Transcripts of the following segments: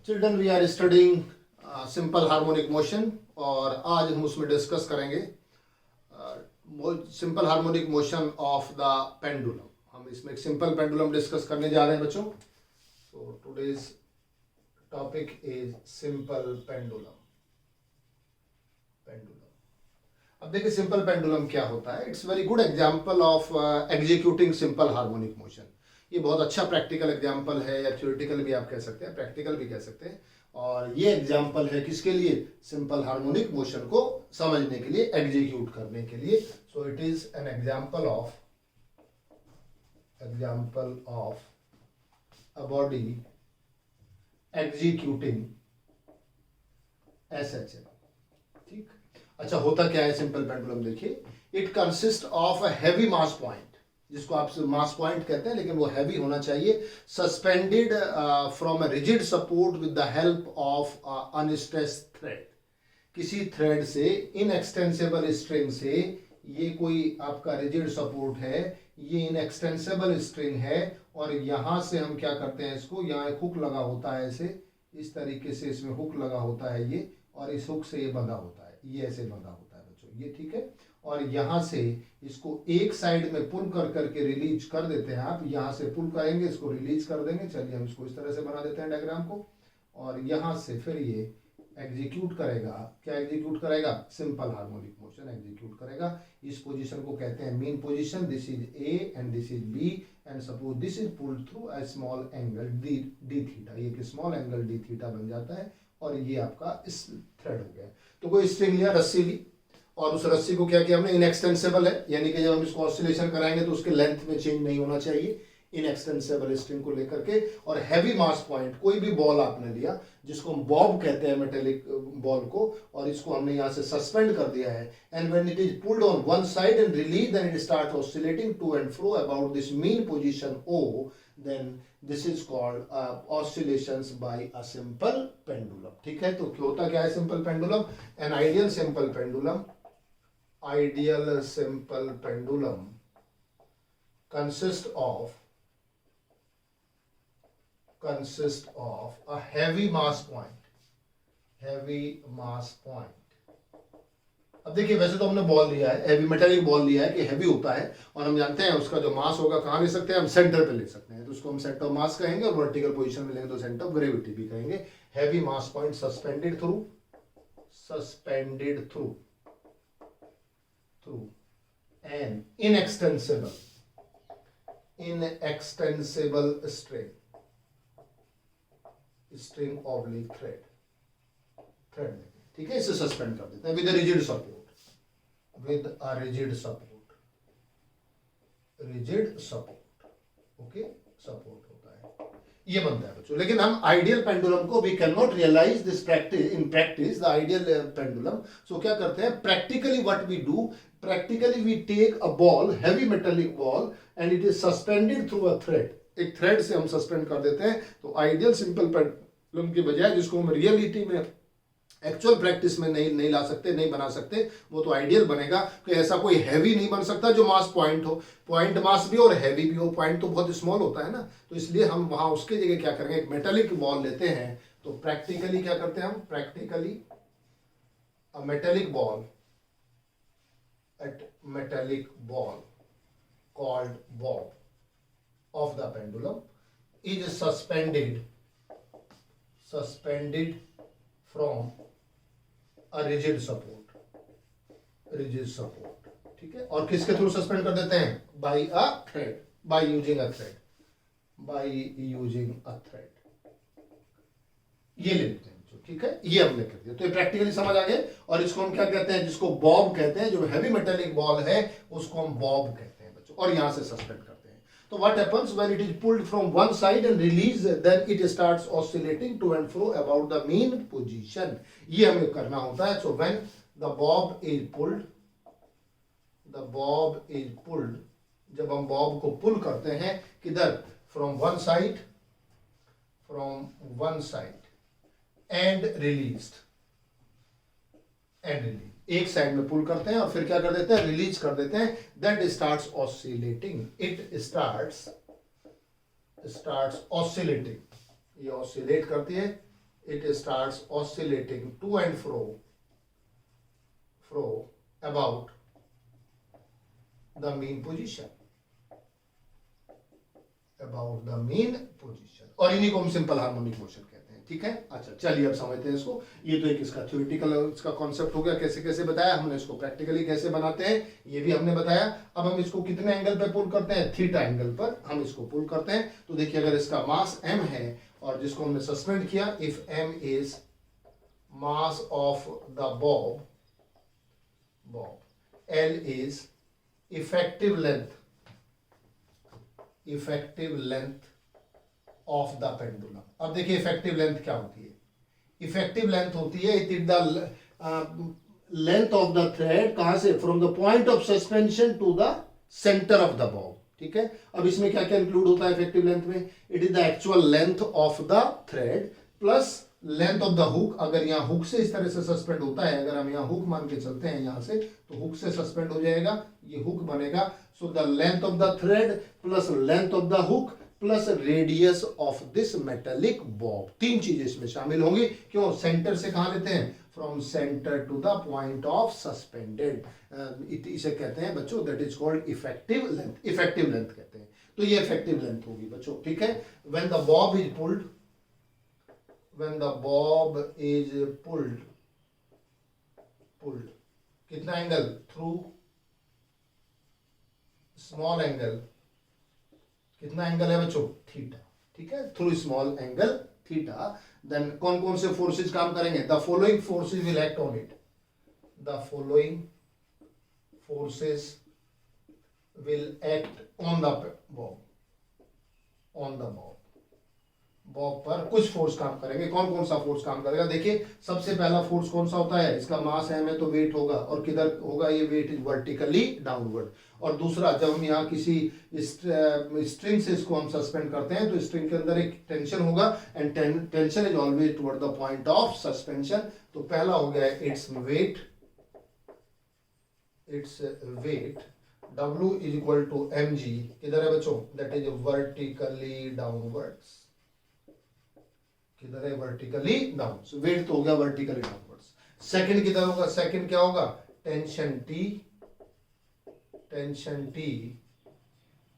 Children we are studying simple harmonic motion और आज हम उसमें डिस्कस करेंगे simple harmonic motion of the pendulum. हम इसमें एक सिंपल पेंडुलम डिस्कस करने जा रहे हैं बच्चों। So today's topic is simple pendulum. अब देखिए सिंपल पेंडुलम क्या होता है। It's very good example of executing simple harmonic motion. ये बहुत अच्छा प्रैक्टिकल एग्जांपल है, या थ्योरेटिकल भी आप कह सकते हैं, प्रैक्टिकल भी कह सकते हैं। और ये एग्जांपल है किसके लिए? सिंपल हार्मोनिक मोशन को समझने के लिए, एग्जीक्यूट करने के लिए। So it is an example of a body executing SHM. ठीक। अच्छा, होता क्या है सिंपल पेंडुलम? देखिए, it consist of a heavy mass point, जिसको आप मास पॉइंट कहते हैं, लेकिन वो हैवी होना चाहिए, suspended from a rigid support with the help of unstressed thread. किसी थ्रेड से, इनएक्सटेंसिबल स्ट्रिंग से, ये कोई आपका रिजिड सपोर्ट है, ये इनएक्सटेंसिबल स्ट्रिंग है, और यहां से हम क्या करते हैं, इसको यहाँ एक हुक लगा होता है, ऐसे इस तरीके से इसमें हुक लगा होता है ये, और इस हुक से ये बंधा होता है, ये ऐसे बंधा होता है बच्चों, ये ठीक है। और यहां से इसको एक साइड में पुल कर करके रिलीज कर देते हैं। आप यहां से पुल करेंगे, इसको रिलीज कर देंगे। चलिए हम इसको इस तरह से बना देते हैं डायग्राम को। और यहां से फिर ये एग्जीक्यूट करेगा, क्या एग्जीक्यूट करेगा? सिंपल हार्मोनिक मोशन एग्जीक्यूट करेगा। इस पोजीशन को कहते हैं mean position. This is A and this is B, and suppose this is pulled through a small angle d theta. ये एक स्मॉल एंगल डी थीटा बन जाता है, और ये आपका इस थ्रेड हो गया। तो कोई स्ट्रिंग लिया, रस्सी ली, और उस रस्सी को क्या किया हमने? इनएक्सटेंसिबल है, यानी कि जब हम इसको ऑसिलेशन कराएंगे तो उसके लेंथ में चेंज नहीं होना चाहिए, इनएक्सटेंसिबल स्ट्रिंग को लेकर के। और हैवी मास पॉइंट, कोई भी बॉल आपने लिया, जिसको हम बॉब कहते हैं, मेटेलिक बॉल को, और इसको हमने यहां से सस्पेंड कर दिया है। And when it is pulled on one side and release, then it start oscillating to and fro about this mean position O, then this is called oscillations by a simple pendulum। ठीक है, तो होता क्या है simple pendulum? An ideal simple pendulum, ideal simple pendulum consists of a heavy mass point। अब देखिए, वैसे तो हमने बॉल लिया है, हैवी मेटेलिक बॉल लिया है कि हैवी होता है, और हम जानते हैं उसका जो मास होगा कहाँ ले सकते हैं हम? सेंटर पे ले सकते हैं। तो उसको हम सेंटर ऑफ मास कहेंगे, और वर्टिकल पोजीशन में लेंगे तो सेंटर ऑफ ग्रेविटी भी कहेंगे। Heavy mass point suspended through an inextensible string oblique thread। ठीक है, इसे सस्पेंड कर देते हैं with a rigid support, okay, support होता है, ये बनता है बच्चों। लेकिन हम आइडियल पेंडुलम को, we can not realise this practice in practice the ideal pendulum. So क्या करते हैं प्रैक्टिकली? What we do, practically we take a ball, heavy metallic ball, and it is suspended through a thread। एक thread से हम suspend कर देते हैं। तो आइडियल सिंपल पेंडुलम की बजाय, जिसको हम रियलिटी में, एक्चुअल प्रैक्टिस में नहीं ला सकते, नहीं बना सकते, वो तो आइडियल बनेगा कि ऐसा कोई हैवी नहीं बन सकता जो मास पॉइंट हो, पॉइंट मास भी और हैवी भी हो। पॉइंट तो बहुत स्मॉल होता है ना, तो इसलिए हम वहां उसके जगह क्या करेंगे, एक मेटेलिक बॉल लेते हैं। तो प्रैक्टिकली क्या करते हैं हम? Practically a metallic ball called bob of the pendulum is suspended from a rigid support। ठीक है, और किसके थ्रू सस्पेंड कर देते हैं? by using a thread। ये ले लेते हैं, ठीक है, ये हमने कर दिया। तो ये प्रैक्टिकली समझ आ गए। और इसको हम क्या कहते हैं? जिसको बॉब कहते हैं, जो हैवी मेटेलिक बॉल है उसको हम बॉब कहते हैं बच्चों, और यहां से सस्पेंड करते हैं। तो what happens when it is pulled from one side and release, then it starts oscillating to and fro about the mean position. ये हमें करना होता है। So when the bob is pulled, जब हम बॉब को पुल करते हैं, किधर? From one side and release, एक साइड में पुल करते हैं और फिर क्या कर देते हैं? रिलीज कर देते हैं। That starts oscillating, it starts oscillating, ये ऑसिलेट करती है, it starts oscillating to and fro about the mean position, और इन्हीं को हम सिंपल हार्मोनिक मोशन कहते हैं। ठीक है, अच्छा चलिए अब समझते हैं इसको। ये तो एक इसका थ्योरेटिकल इसका कॉन्सेप्ट हो गया, कैसे कैसे बताया हमने, इसको प्रैक्टिकली कैसे बनाते हैं ये भी हमने बताया। अब हम इसको कितने एंगल पे पुल करते हैं, थीटा एंगल पर हम इसको पुल करते हैं। तो देखिए अगर इसका मास m है और जिसको हमने सस्पेंड किया, if m is mass of the Bob, l is effective length of the pendulum. अब देखिए इफेक्टिव लेंथ क्या होती है, इफेक्टिव लेंथ होती है it is the length of the thread, कहां से, from the point of suspension to the centre of the bob. ठीक है, अब इसमें क्या क्या इंक्लूड होता है इफेक्टिव लेंथ में, it is the actual length of the thread plus length of the hook. अगर यहाँ हुक से इस तरह से सस्पेंड होता है, अगर हम यहाँ हुक मान के चलते हैं यहाँ से, तो हुक से सस्पेंड हो जाएगा, ये हुक बनेगा। So the length of the thread plus length of the hook plus radius of this metallic Bob, तीन चीजें इसमें शामिल होंगी। क्यों, सेंटर से कहां लेते हैं, from centre to the point of suspended, इसे कहते हैं बच्चों, that is called effective length, effective length कहते हैं। तो ये इफेक्टिव लेंथ होगी बच्चों। ठीक है, when the bob is pulled, when the bob is pulled, कितना एंगल, थ्रू स्मॉल एंगल, कितना एंगल है बच्चों, थीटा। ठीक है, through small angle theta, then कौन कौन से फोर्सेज काम करेंगे, the following forces will act on it, the following forces will act on the bob, bob पर कुछ फोर्स काम करेंगे। कौन कौन सा फोर्स काम करेगा, देखिए सबसे पहला फोर्स कौन सा होता है, इसका मास m है तो वेट होगा, और किधर होगा, ये वेट इज वर्टिकली डाउनवर्ड। और दूसरा, जब हम यहाँ किसी स्ट्रिंग से इसको हम सस्पेंड करते हैं तो स्ट्रिंग के अंदर एक टेंशन होगा, and tension is always toward the point of suspension. तो पहला हो गया it's weight W is equal to mg, किधर है बच्चों, दैट इज वर्टिकली डाउनवर्ड्स, किधर है, वर्टिकली डाउन। सो वेट तो हो गया वर्टिकली डाउनवर्ड्स। सेकंड किधर होगा, सेकंड क्या होगा, tension T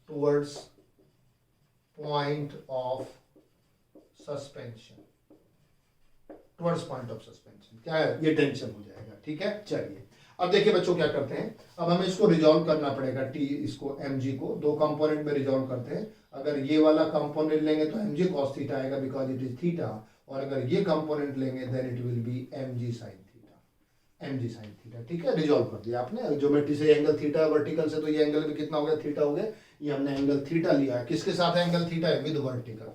towards point of suspension, क्या है, ये टेंशन हो जाएगा। ठीक है, चलिए अब देखिए बच्चों क्या करते हैं, अब हमें इसको रिजॉल्व करना पड़ेगा, टी इसको mg को दो कंपोनेंट में रिजॉल्व करते हैं। अगर ये वाला कंपोनेंट लेंगे तो mg cos थीटा आएगा बिकॉज इट इज थीटा, और अगर ये कंपोनेंट लेंगे then it will be mg sin theta. ठीक है, रिजॉल्व कर दिया आपने, ज्योमेट्री से एंगल थीटा वर्टिकल से, तो ये एंगल भी कितना हो गया, थीटा हो गया। ये हमने एंगल थीटा लिया है, किसके साथ एंगल थीटा है, विद वर्टिकल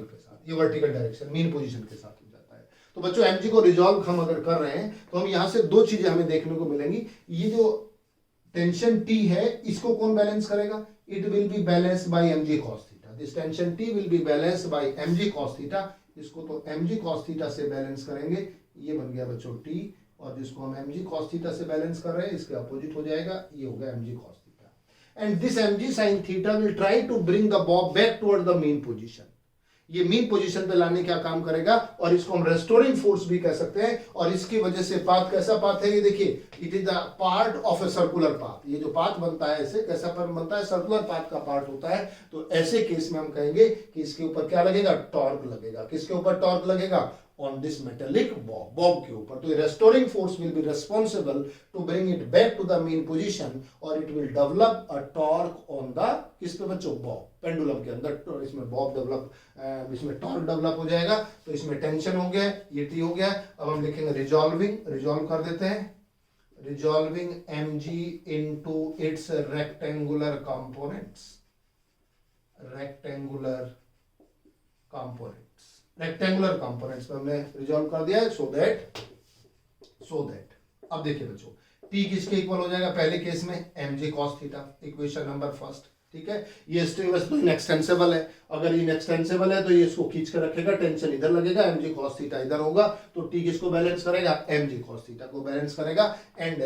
के साथ, ये वर्टिकल डायरेक्शन मीन पोजीशन के साथ हो जाता है। तो बच्चों mg को रिजॉल्व हम अगर कर रहे हैं तो हम यहाँ से दो चीजें हमें देखने को मिलेंगी। ये जो टेंशन T है इसको कौन बैलेंस करेगा, it will be balanced bye mg cos theta, this tension T will be balanced bye mg cos theta. इसको तो mg cos थीटा से बैलेंस करेंगे, ये बन गया बच्चों T, और जिसको हम mg cos थीटा से बैलेंस कर रहे हैं इसके अपोजिट हो जाएगा, ये हो गया mg cos theta. And this mg sin theta will try to bring the bob back toward the mean position, ये मीन पोजीशन पे लाने क्या काम करेगा, और इसको हम रेस्टोरिंग फोर्स भी कह सकते हैं। और इसकी वजह से पाथ कैसा पाथ है, ये देखिए, it is the part of a circular path. ये जो पाथ बनता है ऐसे कैसा पाथ बनता है, सर्कुलर पाथ का पार्ट होता है। तो ऐसे केस में हम कहेंगे कि इसके ऊपर क्या लगेगा, टॉर्क लगेगा। किसके ऊपर टॉर्क लगेगा, on this metallic bob के ऊपर। तो restoring force will be responsible to bring it back to the mean position, और it will develop a torque on the, किस पे बच्चों, bob, पेंडुलम के अंदर। तो इसमें bob डेवलप, इसमें टॉर्क डेवलप हो जाएगा। तो इसमें टेंशन हो गया, ये T हो गया। अब हम लिखेंगे रिजॉल्विंग, रिजॉल्व कर देते हैं, resolving mg into its rectangular components, rectangular components में हमने रिजॉल्व कर दिया है। सो दैट अब देखिए बच्चों, T किसके इक्वल हो जाएगा, पहले केस में mg cos theta, equation number first. ठीक है, ये स्ट्रिंग तो इनएक्सटेंसिबल है, अगर इनएक्सटेंसिबल है तो ये इसको खींच कर रखेगा, टेंशन इधर लगेगा, mg cos थीटा इधर होगा। तो T किसको बैलेंस करेगा, mg cos थीटा को बैलेंस करेगा। And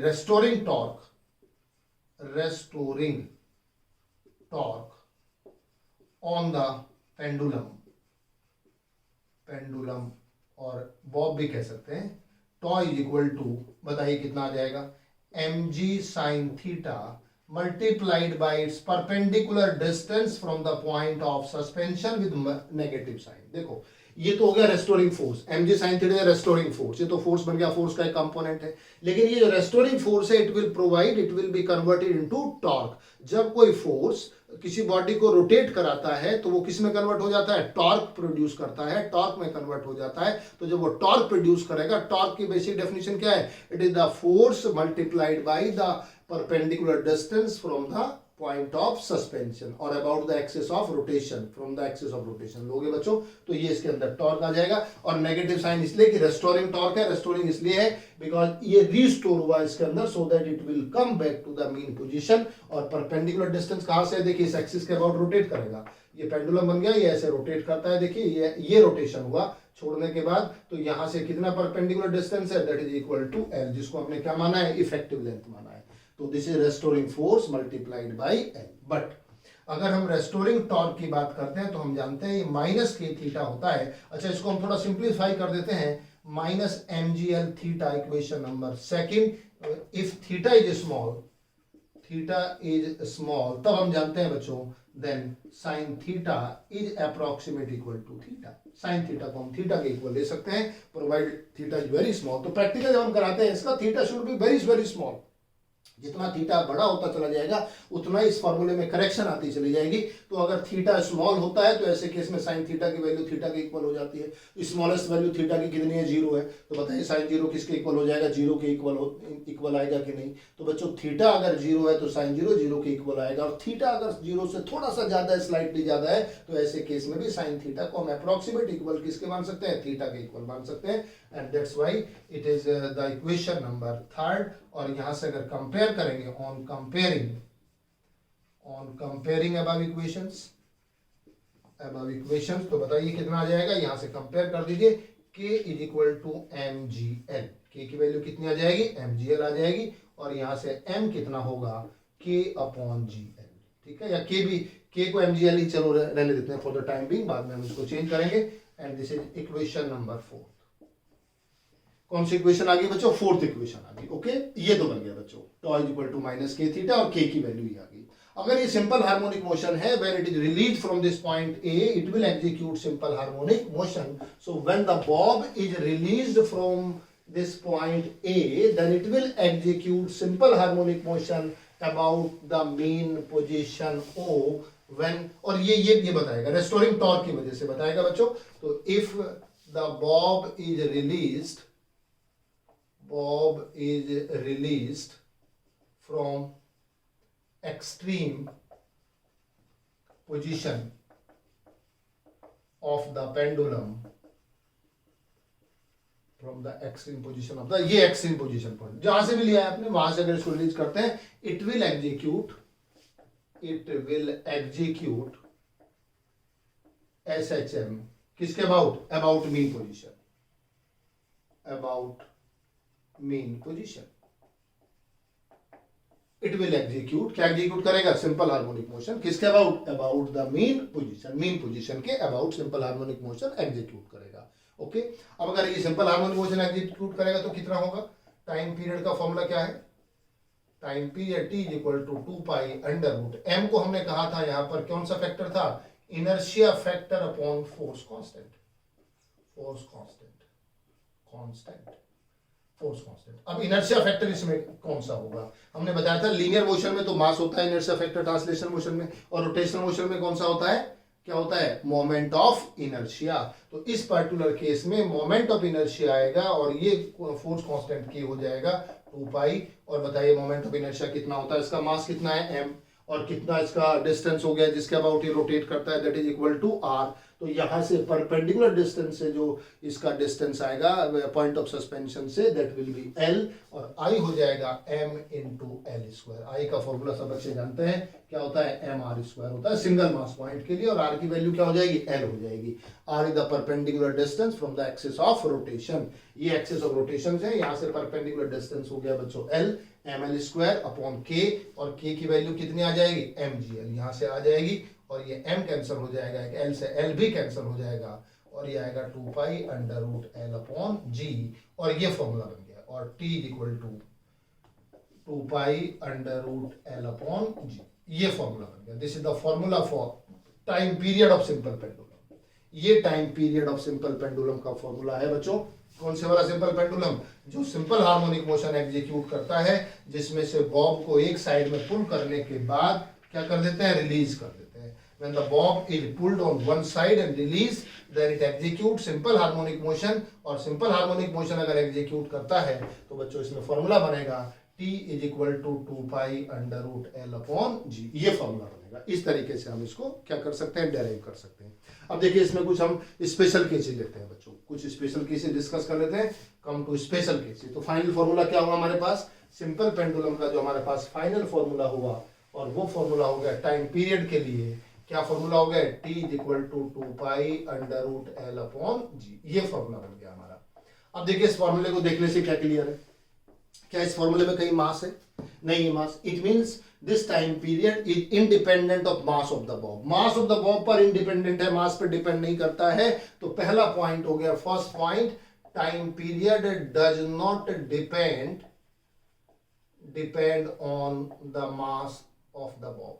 restoring torque on the pendulum pendulum और बॉब भी कह सकते हैं, टॉ इज इक्वल टू, बताइए कितना आ जाएगा, mg sin theta multiplied by its perpendicular distance from the point of suspension with negative sign। देखो ये तो हो गया restoring force, mg sin theta restoring force, ये तो फोर्स बन गया, फोर्स का एक कंपोनेंट है। लेकिन ये जो रेस्टोरिंग फोर्स है it will be converted into torque. जब कोई फोर्स किसी बॉडी को रोटेट कराता है तो वो किस में कन्वर्ट हो जाता है, टॉर्क प्रोड्यूस करता है, टॉर्क में कन्वर्ट हो जाता है। तो जब वो टॉर्क प्रोड्यूस करेगा, टॉर्क की बेसिक डेफिनेशन क्या है, it is the force multiplied by the perpendicular distance from the point of suspension और about the axis of rotation, from the axis of rotation लोगे बच्चों। तो ये इसके अंदर टॉर्क आ जाएगा। और नेगेटिव साइन इसलिए कि रेस्टोरिंग टॉर्क है, रेस्टोरिंग इसलिए है बिकॉज ये रीस्टोर हुआ इसके अंदर, so that it will come back to the mean position. और परपेंडिकुलर डिस्टेंस कहां से है, देखिए इस एक्सिस के अबाउट रोटेट करेगा, ये पेंडुलम बन गया, ये ऐसे रोटेट करता है, देखिए ये रोटेशन हुआ छोड़ने के बाद, तो यहां से कितना परपेंडिकुलर डिस्टेंस है, that is equal to L, जिसको हमने क्या माना है, इफेक्टिव लेंथ माना है। तो this is restoring force multiplied by L. But अगर हम रेस्टोरिंग टॉर्क की बात करते हैं तो हम जानते हैं ये माइनस के थीटा होता है। अच्छा, इसको हम थोड़ा सिंप्लीफाई कर देते हैं, minus mgl theta, equation number second. If theta is small, तब हम जानते हैं बच्चों, then sine theta is approximate equal to theta. Sine theta को हम थीटा के इक्वल ले सकते हैं provide theta is very small. तो प्रैक्टिकल जब हम कराते हैं इसका, theta should be very very small. जितना थीटा बड़ा होता चला जाएगा उतना इस फॉर्मूले में करेक्शन आती चली जाएगी। तो अगर थीटा स्मॉल होता है तो ऐसे केस में साइन थीटा की वैल्यू थीटा के इक्वल हो जाती है। स्मॉलेस्ट वैल्यू थीटा की कितनी है, 0 है। तो बताइए साइन 0 किसके इक्वल हो जाएगा, 0 के इक्वल आएगा कि नहीं। तो बच्चों थीटा अगर 0 है तो साइन 0 के इक्वल आएगा, और थीटा अगर 0 से थोड़ा सा ज्यादा है, स्लाइटली ज्यादा है, तो ऐसे केस में भी साइन थीटा को हम अप्रोक्सीमेट इक्वल किसके मान सकते हैं, थीटा के इक्वल मान सकते हैं। And that's why it is the equation number third. और यहां से अगर कंपेयर करेंगे, ऑन कंपेयरिंग अबव इक्वेशंस, तो बताइए कितना आ जाएगा। यहां से कंपेयर कर दीजिए, k is equal to mgl, k की वैल्यू कितनी आ जाएगी, mgl आ जाएगी। और यहां से m कितना होगा, k अपॉन gl, ठीक है। या k को mgl ही चलो रहने देते हैं फॉर द टाइम बीइंग, बाद में हम इसको चेंज करेंगे। And this is equation number 4। कौन सी इक्वेशन आ गई बच्चों, फोर्थ इक्वेशन आ गई। ओके, ये तो बन गया बच्चों, tau is equal to minus k theta, और के की वैल्यू ही आ गई। अगर ये सिंपल हार्मोनिक मोशन है, when it is release from this point A, it will execute simple harmonic motion. So when the bob is released from this point A, then it will execute simple harmonic motion about the mean position O, when, और ये बताएगा restoring torque की वजह से बताएगा बच्चों। तो if the bob is released from extreme position of the pendulum, from the extreme position of the, ये extreme position point जहां से भी लिया है आपने, वहां से अगर इसको रिलीज करते हैं, it will execute SHM किसके about mean position, about mean position। It will execute, क्या एग्जीक्यूट करेगा, सिंपल हार्मोनिक मोशन, किसके अबाउट द मीन पोजीशन के about simple harmonic motion execute करेगा। ओके, अब अगर ये सिंपल हार्मोनिक मोशन एग्जीक्यूट करेगा तो कितना होगा, टाइम पीरियड का फॉर्मूला क्या है, time period T is equal to 2 pi under root M को हमने कहा था यहां पर कौन सा फैक्टर था, inertia factor upon force constant. अब इनर्शिया फैक्टर इसमें कौन सा होगा, हमने बताया था लीनियर मोशन में तो मास होता है इनर्शिया फैक्टर, ट्रांसलेशनल मोशन में, और रोटेशनल मोशन में कौन सा होता है, क्या होता है, मोमेंट ऑफ इनर्शिया। तो इस पर्टिकुलर केस में मोमेंट ऑफ इनर्शिया आएगा, और ये फोर्स कांस्टेंट की हो जाएगा 2 पाई। और बताइए मोमेंट ऑफ इनर्शिया कितना होता है, इसका मास कितना है m, और कितना इसका डिस्टेंस हो गया जिसके अबाउट ये रोटेट करता है, that is equal to r। तो यहां से परपेंडिकुलर डिस्टेंस से जो इसका डिस्टेंस आएगा पॉइंट ऑफ सस्पेंशन से, दैट विल बी l, और I हो जाएगा m इंटू एल स्क्वायर। आई का फॉर्मूला सब बच्चे जानते हैं क्या होता है, एम आर स्क्वायर होता है सिंगल मास पॉइंट के लिए, और r की वैल्यू क्या हो जाएगी, l हो जाएगी। r is the perpendicular distance from the axis of rotation, ये एक्सिस ऑफ रोटेशन है, यहाँ से परपेंडिकुलर डिस्टेंस हो गया बच्चों l, M L square upon k, और k की वैल्यू कितनी आ जाएगी, mgl, यहाँ से आ जाएगी, और ये m कैंसिल हो जाएगा, एक l से l भी कैंसिल हो जाएगा, और ये आएगा 2 pi under root L upon g, और ये फॉर्मूला बन गया, और T is equal to 2 pi under root L upon g, ये फॉर्मूला बन गया। This is the formula for time period of simple pendulum. ये time period of simple pendulum का फॉर्मूला है बच्चों। कौन से वाला सिंपल पेंडुलम? जो सिंपल हार्मोनिक मोशन एग्जीक्यूट करता है, जिसमें से बॉब को एक साइड में पुल करने के बाद क्या कर देते हैं, रिलीज कर देते हैं। When the bob is pulled on one side and released, then it executes simple harmonic motion, और simple harmonic motion अगर execute करता है तो बच्चों इसमें फॉर्मूला बनेगा T is equal to 2 pi under root L upon G, ये formula बनेगा। इस तरीके से हम इसको क्या कर सकते हैं, डेराइव कर सकते हैं। अब देखिए इसमें कुछ हम स्पेशल केसेस लेते हैं बच्चों, कुछ स्पेशल केसेस डिस्कस कर लेते हैं। Come to special cases. तो फाइनल फॉर्मूला क्या हुआ हमारे पास, सिंपल पेंडुलम का जो हमारे पास फाइनल फॉर्मूला हुआ, और वो फॉर्मूला हो गया टाइम पीरियड के लिए, क्या फॉर्मूला हो गया, T is equal to 2 pi under root L upon g, ये फॉर्मूला बन गया हमारा। अब देखिए इस फॉर्मूले को देखने से क्या क्लियर है, क्या इस फॉर्मूले में कहीं मास है? नहीं है mass. It means this time period is independent of mass of the bob. Mass of the bob पर इंडिपेंडेंट है, मास पर डिपेंड नहीं करता है। तो पहला पॉइंट हो गया, first point, time period does not depend on the mass of the bob.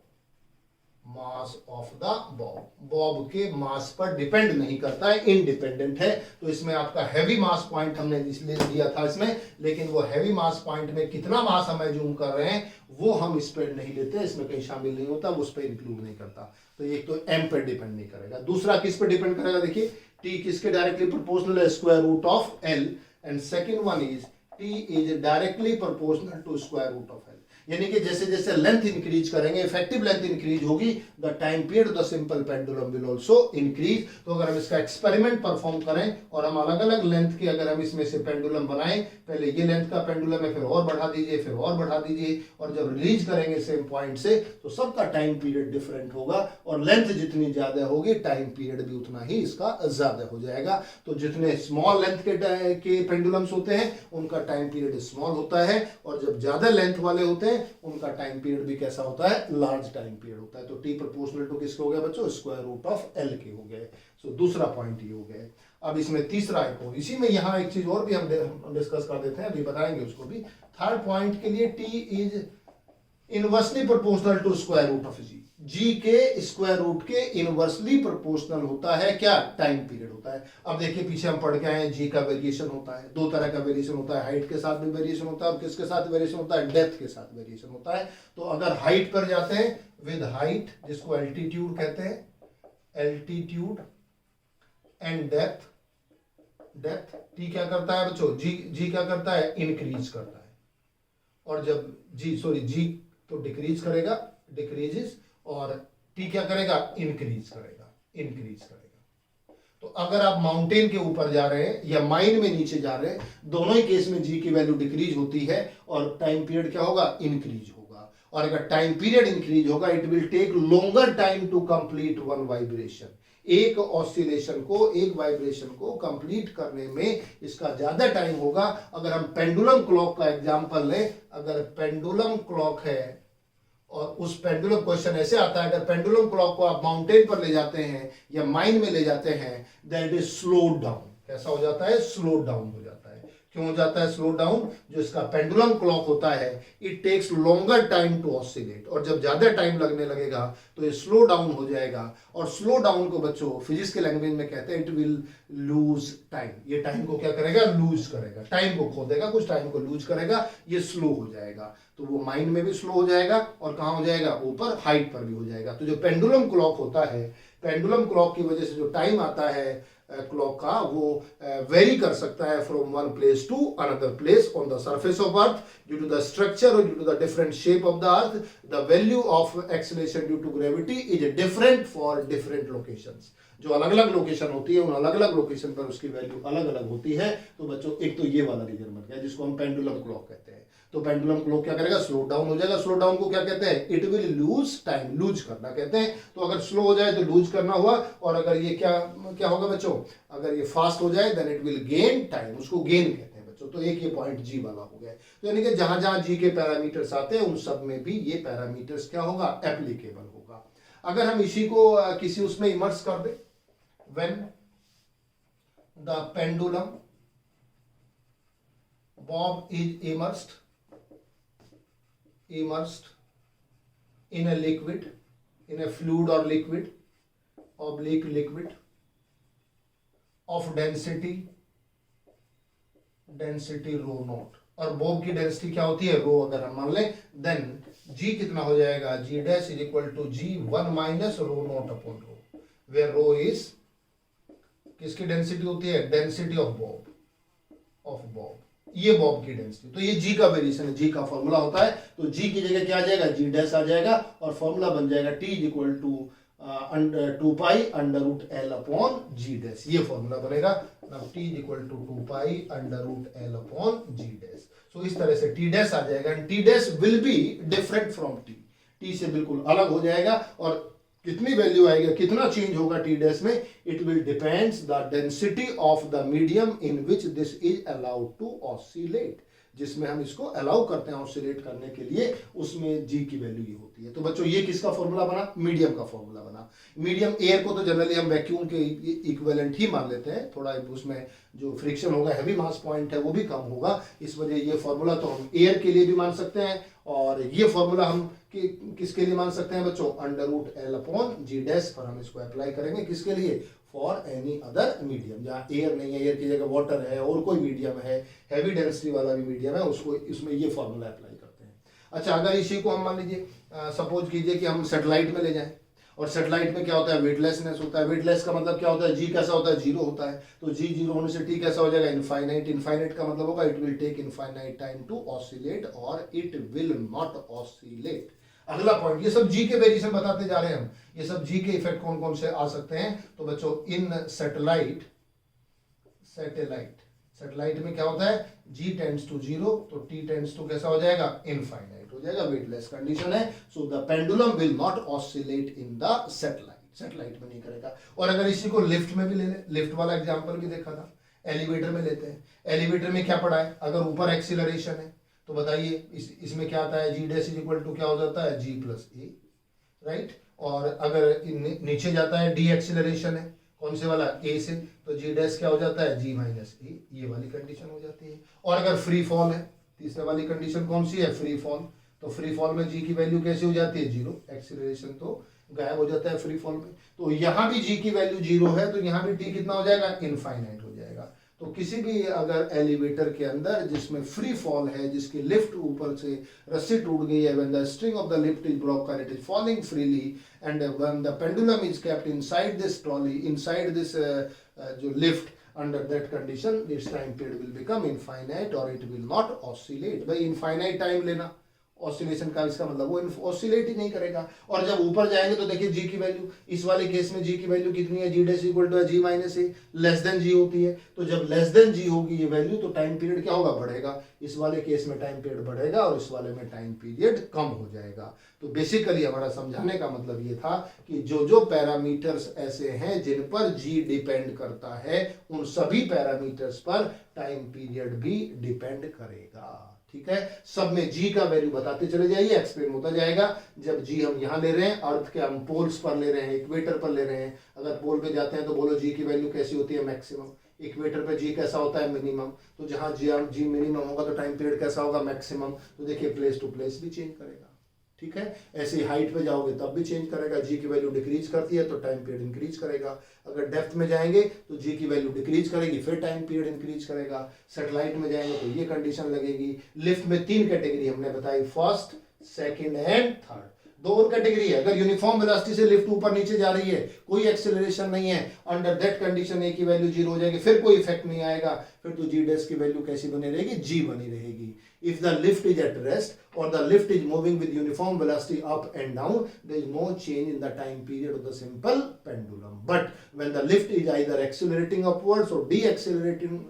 Mass of the bob, Bob के मास पर डिपेंड नहीं करता है, इंडिपेंडेंट है। तो इसमें आपका हैवी मास पॉइंट हमने इसलिए दिया था इसमें, लेकिन वो हैवी मास पॉइंट में कितना मास हम एज्यूम कर रहे हैं वो हम इस पर नहीं लेते, इसमें कहीं शामिल नहीं होता, वो उस पर इंक्लूड नहीं करता। तो एक तो एम पर डिपेंड नहीं करेगा। दूसरा किस पर डिपेंड करेगा, देखिए टी किसके डायरेक्टली प्रोपोर्शनल है, square root of L, and second one is T is directly proportional to square root of L. यानी कि जैसे जैसे लेंथ इंक्रीज करेंगे, इफेक्टिव लेंथ इंक्रीज होगी, the time period of the simple pendulum will also increase. तो अगर हम इसका एक्सपेरिमेंट परफॉर्म करें और हम अलग अलग लेंथ के अगर हम इसमें से पेंडुलम बनाएं, पहले ये लेंथ का पेंडुलम है, फिर और बढ़ा दीजिए, फिर और बढ़ा दीजिए, और जब रिलीज करेंगे सेम पॉइंट से, तो सबका टाइम पीरियड डिफरेंट होगा, और लेंथ जितनी ज्यादा होगी टाइम पीरियड भी उतना ही इसका ज्यादा हो जाएगा। तो जितने स्मॉल लेंथ के पेंडुलम्स होते हैं उनका टाइम पीरियड स्मॉल होता है, और जब ज्यादा लेंथ वाले होते हैं उनका टाइम पीरियड भी कैसा होता है, लार्ज टाइम पीरियड होता है। तो टी प्रोपोर्शनल टू किसके हो गया बच्चों, स्क्वायर रूट ऑफ एल के हो गए। सो दूसरा पॉइंट ये हो गया। अब इसमें तीसरा एक और, इसी में यहाँ एक चीज और भी हम डिस्कस कर देते हैं, अभी बताएंगे उसको भी। थर्ड पॉइंट के लिए T is inversely proportional to square root of G. G के स्क्वायर रूट के इनवर्सली प्रोपोर्शनल होता है क्या, टाइम पीरियड होता है। अब देखिए पीछे हम पढ़ के आए हैं, जी का वेरिएशन होता है, दो तरह का वेरिएशन होता है, हाइट के साथ भी वेरिएशन होता है, और किसके साथ वेरिएशन होता है, डेप्थ के साथ वेरिएशन होता है। तो अगर हाइट पर जाते हैं, विद हाइट जिसको एल्टीट्यूड कहते हैं, एल्टीट्यूड एंड डेप्थ टी क्या करता है बच्चों, जी क्या करता है, इंक्रीज करता है। और जब जी तो डिक्रीज करेगा, डिक्रीजेस, और टी क्या करेगा, इंक्रीज करेगा। तो अगर आप माउंटेन के ऊपर जा रहे हैं या माइन में नीचे जा रहे हैं, दोनों ही केस में जी की वैल्यू डिक्रीज होती है, और टाइम पीरियड क्या होगा, इंक्रीज होगा। और अगर टाइम पीरियड इंक्रीज होगा, it will take longer time to complete one vibration. एक ऑसिलेशन को, एक वाइब्रेशन को कंप्लीट करने में इसका ज्यादा टाइम होगा। अगर हम पेंडुलम क्लॉक का एग्जांपल लें, अगर पेंडुलम क्लॉक है और उस पेंडुलम, क्वेश्चन ऐसे आता है, अगर पेंडुलम क्लॉक को आप माउंटेन पर ले जाते हैं या माइन में ले जाते हैं, then it is slow down. कैसा हो जाता है, स्लो डाउन हो जाता है। क्यों हो जाता है स्लो डाउन, जो इसका पेंडुलम क्लॉक होता है, it takes longer time to oscillate, और जब ज्यादा टाइम लगने लगेगा तो ये स्लो डाउन हो जाएगा। और स्लो डाउन को बच्चों फिजिक्स के लैंग्वेज में कहते हैं, इट विल लूज टाइम। ये टाइम को क्या करेगा, लूज करेगा, टाइम को खो देगा, कुछ टाइम को लूज करेगा, ये स्लो हो जाएगा। तो वो माइंड में भी स्लो हो जाएगा, और कहाँ हो जाएगा, ऊपर हाइट पर भी हो जाएगा। तो जो पेंडुलम क्लॉक होता है, पेंडुलम क्लॉक की वजह से जो टाइम आता है क्लॉक का, वो वेरी कर सकता है from one place to another place on the surface of earth, due to the structure और due to the different shape of the earth. The value of acceleration due to gravity is different for different locations. जो अलग अलग location होती है, उन अलग अलग location पर उसकी वैल्यू अलग अलग होती है। तो बच्चों एक तो ये वाला रीजन बन गया, जिसको हम पेंडुलम क्लॉक कहते हैं। तो पेंडुलम क्लॉक क्या करेगा, स्लो डाउन हो जाएगा। स्लो डाउन को क्या कहते हैं, it will lose time, lose करना कहते हैं। तो अगर स्लो हो जाए तो लूज करना हुआ, और अगर ये क्या होगा बच्चों, अगर ये फास्ट हो जाए then it will gain time, उसको गेन कहते हैं बच्चों। तो एक ये पॉइंट जी वाला हो गया। तो यानी कि जहां जहां जी के पैरामीटर्स आते हैं, उन सब में भी ये पैरामीटर्स क्या होगा, एप्लीकेबल होगा। अगर हम इसी को किसी उसमें इमर्स कर दे, when the pendulum bob is immersed in a liquid, in a fluid or liquid, oblique liquid of density rho naught. और बॉब की डेंसिटी क्या होती है, रो अगर हम मान लें, देन जी कितना हो जाएगा, g dash is equal to g 1 minus rho naught upon rho, where rho is किसकी डेंसिटी होती है, डेंसिटी ऑफ बॉब, ये बॉब की डेंसिटी. तो ये जी का वेरिएशन है, जी का फॉर्मूला होता है. तो जी की जगह क्या आ जाएगा, जी डैश आ जाएगा और फॉर्मूला बन जाएगा T is equal to 2 pi under root L upon g dash. ये फॉर्मूला बनेगा. Now T is equal to 2 pi under root L upon g dash. So इस तरह से टी डैश आ जाएगा and T dash will be different from T से बिल्कुल अलग हो जाएगा. और कितनी वैल्यू आएगा, कितना चेंज होगा टी डैश में, it will depends the density of the medium in which this is allowed to oscillate. जिसमें हम इसको अलाउ करते हैं ऑसिलेट करने के लिए, उसमें जी की वैल्यू ये होती है. तो बच्चों ये किसका फॉर्मूला बना, मीडियम का फॉर्मूला बना. मीडियम एयर को तो जनरली हम वैक्यूम के इक्विवेलेंट ही मान लेते हैं. थोड़ा उसमें जो फ्रिक्शन होगा, हैवी मास पॉइंट है, वो भी कम होगा. इस वजह ये फॉर्मूला तो हम एयर के लिए भी मान सकते हैं और ये फॉर्मूला हम किसके लिए मान सकते हैं बच्चों, under root L upon g dash पर हम इसको अप्लाई करेंगे. किसके लिए, फॉर एनी अदर मीडियम. जहाँ एयर नहीं है, एयर की जगह वाटर है और कोई मीडियम है, हैवी डेंसिटी वाला भी मीडियम है, उसको इसमें ये फॉर्मूला अप्लाई करते हैं. अच्छा, अगर इसी को हम मान लीजिए सपोज कीजिए कि हम सेटेलाइट में ले जाएं, और सेटेलाइट में क्या होता है, वेटलेसनेस होता है. वेटलेस का मतलब क्या होता है, जी कैसा होता है, जीरो होता है. तो जी जीरो होने से टी कैसा हो जाएगा, इनफाइनाइट. इनफाइनाइट का मतलब होगा it will take infinite time to oscillate और इट विल नॉट ऑसिलेट. अगला पॉइंट, ये सब जी के वेरिएशन बताते जा रहे हैं हम. ये सब जी के इफेक्ट कौन कौन से आ सकते हैं. तो बच्चों इन सैटेलाइट में क्या होता है, जी टेंड्स टू जीरो, तो टी टेंड्स टू कैसा हो जाएगा, इनफाइनाइट हो जाएगा. वेटलेस कंडीशन है. So the pendulum will not oscillate in the satellite में नहीं करेगा. और अगर इसी को लिफ्ट में भी ले लें, लिफ्ट वाला एग्जांपल भी देखा था, एलिवेटर में लेते हैं. एलिवेटर में क्या पढ़ा है, अगर ऊपर एक्सीलरेशन है तो बताइए इसमें क्या आता है, g dash is equal to क्या हो जाता है, जी प्लस ए, राइट. और अगर नीचे जाता है, डी एक्सीलरेशन है, कौन से वाला, ए से, तो जी डैश क्या हो जाता है, जी माइनस ए. ये वाली कंडीशन हो जाती है. और अगर फ्री फॉल है, तीसरे वाली कंडीशन कौन सी है, फ्री फॉल. तो फ्री फॉल में जी की वैल्यू कैसे हो जाती है, जीरो. एक्सीलरेशन तो गायब हो जाता है फ्री फॉल में. तो यहाँ भी जी की वैल्यू जीरो है, तो यहाँ भी टी कितना हो जाएगा, इनफाइनाइट हो जाएगा. तो किसी भी अगर एलिवेटर के अंदर जिसमें फ्री फॉल है, जिसकी लिफ्ट ऊपर से रस्सी टूट गई है, when the string of the lift is broken, it is falling freely, and when the pendulum is kept inside this trolley, inside this जो lift, under that condition its time period will become infinite or it will not oscillate. भाई infinite time लेना oscillation का, इसका मतलब वो oscillate ही नहीं करेगा. और जब ऊपर जाएंगे तो देखिए जी की वैल्यू, इस वाले केस में जी की वैल्यू कितनी है, g dash equal to g minus a, less than g होती है. तो जब लेस देन जी होगी ये वैल्यू, तो टाइम पीरियड क्या होगा, बढ़ेगा. इस वाले केस में टाइम पीरियड बढ़ेगा और इस वाले में टाइम पीरियड कम हो जाएगा. तो बेसिकली हमारा समझाने का मतलब ये था कि जो जो पैरामीटर्स ऐसे हैं जिन पर जी डिपेंड करता है, उन सभी पैरामीटर्स पर टाइम पीरियड भी डिपेंड करेगा. ठीक है, सब में जी का वैल्यू बताते चले जाइए, एक्सप्लेन होता जाएगा. जब जी हम यहाँ ले रहे हैं, अर्थ के हम पोल्स पर ले रहे हैं, इक्वेटर पर ले रहे हैं. अगर पोल पे जाते हैं तो बोलो जी की वैल्यू कैसी होती है, मैक्सिमम. इक्वेटर पे जी कैसा होता है, मिनिमम. तो जहाँ जी मिनिमम होगा तो टाइम पीरियड कैसा होगा, मैक्सिमम. तो देखिए प्लेस टू प्लेस भी चेंज करेगा. ठीक है, ऐसे ही हाइट पे जाओगे तब भी चेंज करेगा. जी की वैल्यू डिक्रीज करती है तो टाइम पीरियड इंक्रीज करेगा. अगर डेप्थ में जाएंगे तो जी की वैल्यू डिक्रीज करेगी, फिर टाइम पीरियड इंक्रीज करेगा. सैटेलाइट में जाएंगे तो ये कंडीशन लगेगी. लिफ्ट में 3 कैटेगरी हमने बताई, फर्स्ट, सेकंड एंड थर्ड. 2 और कैटेगरी है. अगर यूनिफॉर्म वेलोसिटी से लिफ्ट ऊपर नीचे जा रही है, कोई एक्सेलरेशन नहीं है, अंडर दैट कंडीशन ए की वैल्यू जीरो हो जाएगी, फिर कोई इफेक्ट नहीं आएगा. फिर तो जी डैश की वैल्यू कैसी बनी रहेगी, जी बनी रहेगी. If the lift is at rest or the lift is moving with uniform velocity up and down, there is no change in the time period of the simple pendulum. But when the lift is either accelerating upwards or deaccelerating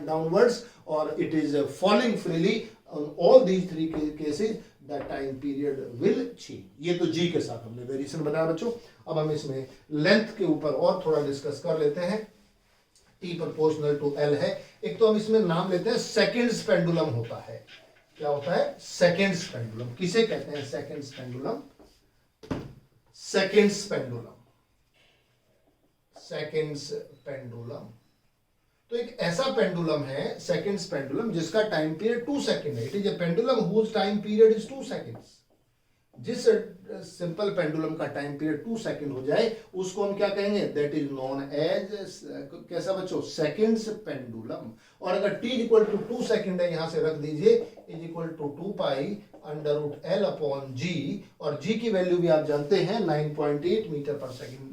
downwards, or it is falling freely, on all these 3 cases, the time period will change. ये तो G के साथ हमने variation बताया बच्चों. अब हम इसमें लेंथ के ऊपर और थोड़ा डिस्कस कर लेते हैं. T प्रोपोर्शनल टू L है. एक तो हम इसमें नाम लेते हैं सेकेंड्स पेंडुलम होता है. क्या होता है, सेकेंड्स पेंडुलम. किसे कहते हैं, सेकेंड्स पेंडुलम. सेकेंड्स पेंडुलम तो एक ऐसा पेंडुलम है सेकंड्स पेंडुलम जिसका टाइम पीरियड 2 सेकंड है। It is a pendulum whose time period is 2 seconds. जिस सिंपल पेंडुलम का टाइम पीरियड 2 सेकंड हो जाए उसको हम क्या कहेंगे, दैट इज नोन एज, कैसा बच्चों, सेकंड्स पेंडुलम। और अगर t इक्वल टू 2 सेकंड है, यहां से रख दीजिए, is equal to 2 pi under root L upon g, और g की वैल्यू भी आप जानते हैं 9.8 मीटर पर सेकंड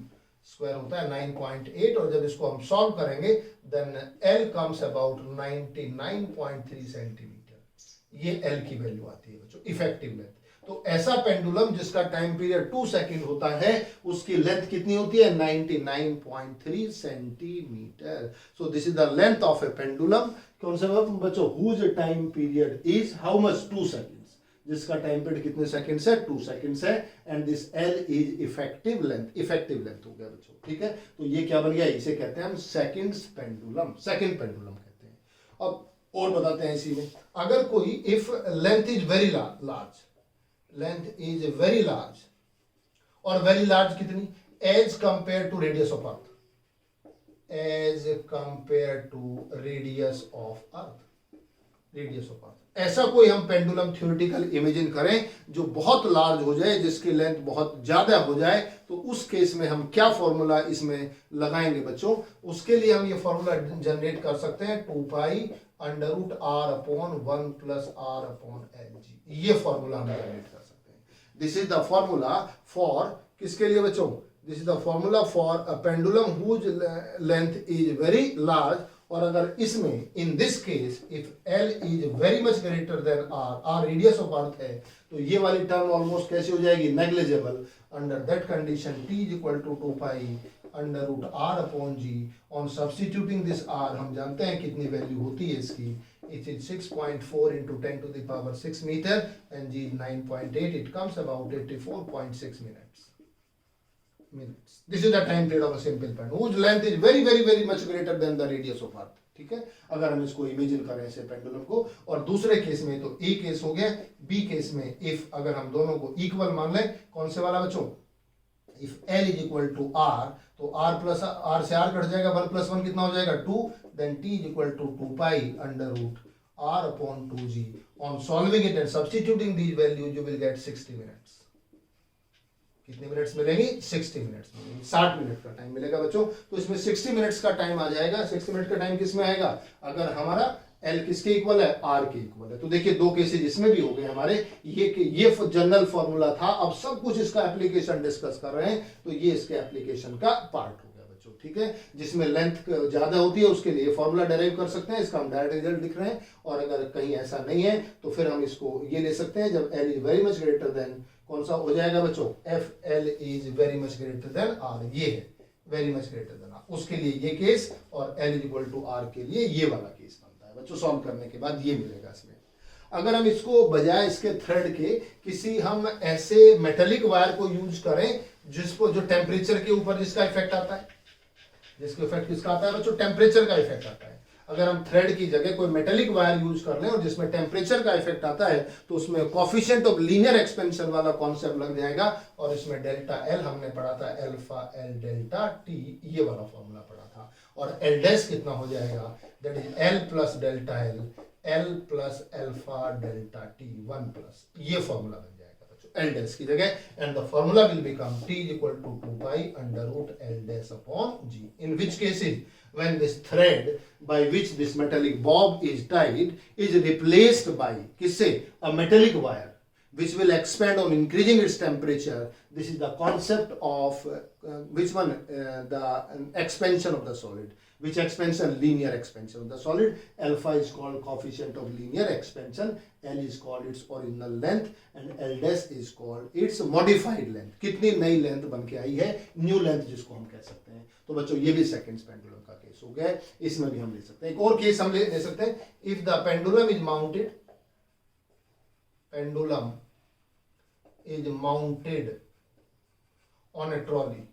स्क्वायर होता है, 9.8, और जब इसको हम सॉल्व करेंगे then l comes about 99.3 centimetre. ये l की वैल्यू आती है बच्चों, इफेक्टिव लेंथ। तो ऐसा पेंडुलम जिसका टाइम पीरियड 2 सेकंड होता है उसकी लेंथ कितनी होती है, 99.3 centimetre. So this is the length of a pendulum. कौन सा बच्चों, whose time period is how much, 2 seconds, जिसका टाइम पीरियड कितने सेकंड्स है, 2 सेकंड्स है, and this L is effective length. Effective length हो गया बच्चों, ठीक है। तो ये क्या बन गया, इसे कहते हैं हम सेकंड्स पेंडुलम, सेकंड पेंडुलम कहते हैं। अब और बताते हैं इसी में, अगर कोई, if length is very large, length is very large, और वेरी लार्ज कितनी, as compare to radius of earth, as compare to radius of earth, radius of earth. ऐसा कोई हम पेंडुलम थ्योरेटिकल इमेजिन करें जो बहुत लार्ज हो जाए, जिसकी लेंथ बहुत ज्यादा हो जाए, तो उस केस में हम क्या फॉर्मूला इसमें लगाएंगे बच्चों, उसके लिए हम ये फॉर्मूला जनरेट कर सकते हैं, 2 pi under root R upon 1 plus R upon L G. ये फॉर्मूला हम जनरेट कर सकते हैं। This is the formula for, किसके लिए बच्चों, this is the formula for a pendulum whose length is very large, और अगर इसमें in this case if L is very much greater than R, R radius of earth है, तो ये वाली टर्म ऑलमोस्ट कैसी हो जाएगी, negligible. Under that condition t is equal to 2 pi under root R upon G. On substituting this R, हम जानते हैं कितनी वैल्यू होती है इसकी, it is 6.4 into 10 to the power 6 meter, and g 9.8, it comes about 84.6 minutes. This is the time period of a simple pen whose length is very much greater than the radius of earth. ठीक है, अगर हम इसको imagine करें ऐसे pendulum को। और दूसरे केस में, तो ए केस हो गया, बी केस में इफ अगर हम दोनों को इक्वल मान लें, कौन से वाला बच्चों, if L is equal to R, तो आर प्लस आर से आर कट जाएगा, 1 प्लस 1 कितना हो जाएगा, 2, then t is equal to 2 pi under root r upon 2g. On solving it and substituting these values, you will get 60 minutes. कितने minutes मिलेंगी, 60 minutes मिलेंगी, 60 minute का time मिलेगा बच्चों। तो इसमें 60 मिनट्स का टाइम आ जाएगा। 60 मिनट का टाइम किस में आएगा, अगर हमारा एल किसके इक्वल है, आर के इक्वल है। तो देखिए 2 केसेज इसमें भी हो गए हमारे। ये जनरल फॉर्मूला था, अब सब कुछ इसका एप्लीकेशन डिस्कस कर रहे हैं, तो ये इसके एप्लीकेशन का पार्ट हो गया बच्चों, ठीक है। जिसमें लेंथ ज्यादा होती है उसके लिए फॉर्मूला डेराइव कर सकते हैं, इसका हम डायरेक्ट रिजल्ट लिख रहे हैं। और अगर कहीं ऐसा नहीं है तो फिर हम इसको ये ले सकते हैं, जब L is very much greater than, कौन सा हो जाएगा बच्चों, if L is very much greater than R, ये है very much greater than R, उसके लिए ये केस, और L is equal to R के लिए ये वाला केस बनता है बच्चों। सॉल्व करने के बाद ये मिलेगा इसमें। अगर हम इसको बजाय इसके थ्रेड के किसी हम ऐसे मेटेलिक वायर को यूज करें जिसको, जो टेम्परेचर के ऊपर जिसका इफेक्ट आता है, जिसका इफेक्ट किसका आता है बच्चों, टेम्परेचर का इफेक्ट आता है। अगर हम थ्रेड की जगह कोई मेटेलिक वायर यूज कर लें और जिसमें टेम्परेचर का इफेक्ट आता है, तो उसमें कोफिशिएंट ऑफ लीनियर एक्सपेंशन वाला कॉन्सेप्ट लग जाएगा। और इसमें डेल्टा एल हमने पढ़ा था, अल्फा एल डेल्टा टी, ये वाला फॉर्मूला पढ़ा था। और एल डैश कितना हो जाएगा, that is L plus delta L, L plus alpha delta T 1 plus, ये फॉर्मूला बन जाएगा बच्चों एल डैश की जगह। And the formula will become T is equal to 2 pi under root L dash upon G. In which cases, when this thread by which this metallic bob is tied is replaced by किससे, a metallic wire which will expand on increasing its temperature. This is the concept of which one, the expansion of the solid. Which expansion, linear expansion of the solid. Alpha is called coefficient of linear expansion, L is called its original length, and L dash is called its modified length. कितनी नई length बन के आई है, new length जिसको हम कह सकते हैं। तो बच्चों ये भी सेकंड पेंडुलम का केस हो गया, इसमें भी हम ले सकते हैं। एक और केस हम ले सकते हैं, if the pendulum is mounted, pendulum is mounted on A trolley,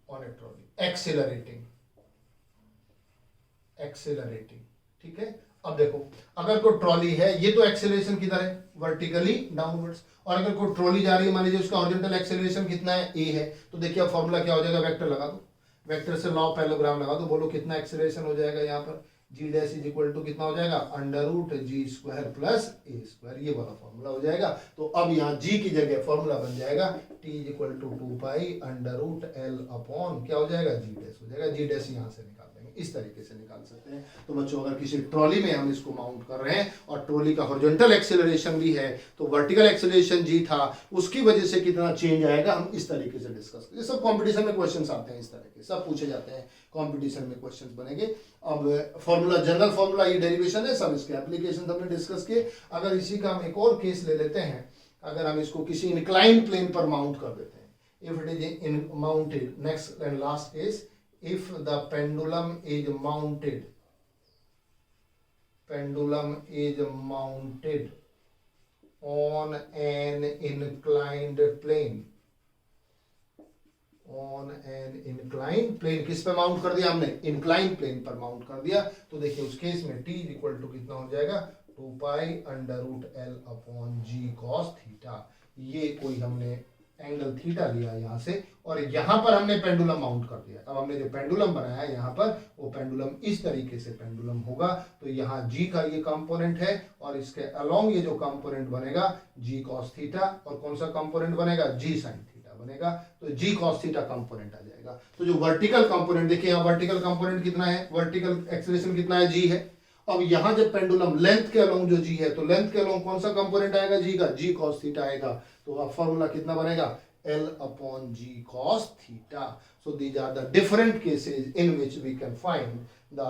on A trolley, accelerating, accelerating, ठीक है। अब देखो, अगर कोई ट्रॉली है, ये तो एक्सेलरेशन किधर है, वर्टिकली डाउनवर्ड्स, और अगर कोई ट्रॉली जा रही है, मान लीजिए उसका हॉरिजॉन्टल एक्सेलरेशन कितना है, ए है, तो देखिए अब फॉर्मूला क्या हो जाएगा, वेक्टर लगा दो। वेक्टर से लॉ पैरेललोग्राम लगा दो, बोलो कितना एक्सेलरेशन हो जाएगा यहाँ पर, जी डैश इज इक्वल टू कितना हो जाएगा, अंडर रूट जी स्क्वायर प्लस ए स्क्वायर, ये वाला फॉर्मूला हो जाएगा। तो अब यहाँ जी की जगह फॉर्मूला बन जाएगा T is equal to 2 pi under root L upon क्या हो जाएगा, जी डैश हो जाएगा। जी डैश यहाँ से निकाल देंगे, इस तरीके से निकाल सकते हैं। तो बच्चों अगर किसी ट्रॉली में हम इसको माउंट कर रहे हैं और ट्रॉली का हॉरिजॉन्टल एक्सेलरेशन भी है, तो वर्टिकल एक्सेलरेशन जी था, उसकी वजह से कितना चेंज आएगा, हम इस तरीके से डिस्कस करें। सब कंपटीशन में क्वेश्चंस आते हैं, इस तरह के सब पूछे जाते हैं, कंपटीशन में क्वेश्चंस बनेंगे। अब फॉर्मूला, जनरल फॉर्मूला ये डेरिवेशन है, सब इसके एप्लीकेशन हमने डिस्कस किए। अगर इसी का हम एक और केस ले लेते हैं, अगर हम इसको किसी इंक्लाइन प्लेन पर माउंट कर देते हैं, if it is in mounted, next and last case, if the pendulum is mounted on an inclined plane, किस पे माउंट कर दिया हमने, इंक्लाइन प्लेन पर माउंट कर दिया। तो देखिए उस केस में t इक्वल टू कितना हो जाएगा, 2 pi under root L upon g cos theta. ये कोई हमने एंगल थीटा लिया यहाँ से, और यहाँ पर हमने पेंडुलम माउंट कर दिया। अब हमने जो पेंडुलम बनाया है यहाँ पर, वो पेंडुलम इस तरीके से पेंडुलम होगा। तो यहाँ जी का ये कंपोनेंट है, और इसके अलोंग ये जो कंपोनेंट बनेगा जी कॉस थीटा, और कौन सा कंपोनेंट बनेगा, जी साइन थीटा बनेगा। तो जी कॉस थीटा कंपोनेंट आ जाएगा। तो जो वर्टिकल कंपोनेंट, देखिए यहाँ वर्टिकल कंपोनेंट कितना है, वर्टिकल एक्सेलरेशन कितना है, जी है। अब यहाँ जब पेंडुलम लेंथ के अलोंग जो जी है, तो लेंथ के अलोंग कौन सा कंपोनेंट आएगा, जी का, जी कॉस थीटा आएगा। तो अब फॉर्मूला कितना बनेगा, L upon G cos theta. So these are the different cases in which we can find the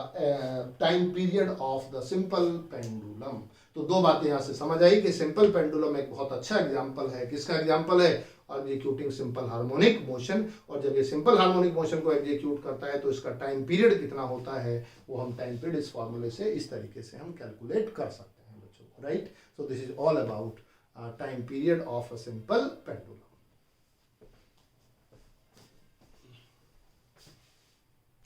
time period of the simple pendulum. तो दो बातें यहाँ से समझ आई कि सिंपल पेंडुलम एक बहुत अच्छा एग्जाम्पल है। किसका एग्जाम्पल है, एग्जीक्यूटिंग सिंपल हार्मोनिक मोशन। और जब ये सिंपल हार्मोनिक मोशन को एग्जीक्यूट करता है तो इसका टाइम पीरियड कितना होता है, वो हम टाइम पीरियड इस फॉर्मूले से इस तरीके से हम कैलकुलेट कर सकते हैं बच्चों, right. So this is all about time period of a simple pendulum.